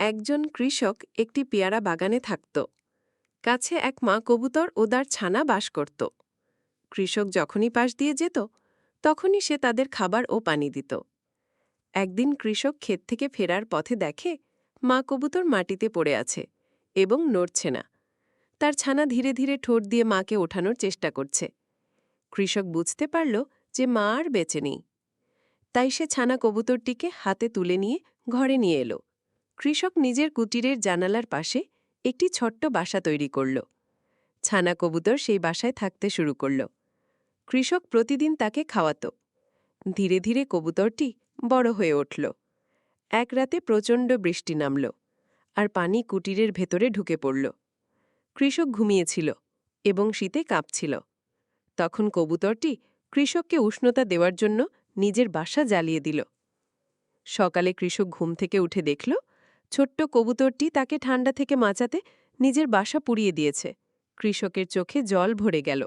একজন কৃষক একটি পেয়ারা বাগানে থাকত। কাছে এক মা কবুতর ও তার ছানা বাস করত। কৃষক যখনই পাশ দিয়ে যেত তখনই সে তাদের খাবার ও পানি দিত। একদিন কৃষক ক্ষেত থেকে ফেরার পথে দেখে মা কবুতর মাটিতে পড়ে আছে এবং নড়ছে না। তার ছানা ধীরে ধীরে ঠোঁট দিয়ে মাকে ওঠানোর চেষ্টা করছে। কৃষক বুঝতে পারল যে মা আর বেঁচে নেই। তাই সে ছানা কবুতরটিকে হাতে তুলে নিয়ে ঘরে নিয়ে এলো। কৃষক নিজের কুটিরের জানালার পাশে একটি ছোট্ট বাসা তৈরি করল। ছানা কবুতর সেই বাসায় থাকতে শুরু করল। কৃষক প্রতিদিন তাকে খাওয়াত। ধীরে ধীরে কবুতরটি বড় হয়ে উঠল। এক রাতে প্রচণ্ড বৃষ্টি নামল আর পানি কুটিরের ভেতরে ঢুকে পড়ল। কৃষক ঘুমিয়েছিল এবং শীতে কাঁপছিল। তখন কবুতরটি কৃষককে উষ্ণতা দেওয়ার জন্য নিজের বাসা জ্বালিয়ে দিল। সকালে কৃষক ঘুম থেকে উঠে দেখল ছোট্ট কবুতরটি তাকে ঠান্ডা থেকে বাঁচাতে নিজের বাসা পুড়িয়ে দিয়েছে। কৃষকের চোখে জল ভরে গেল।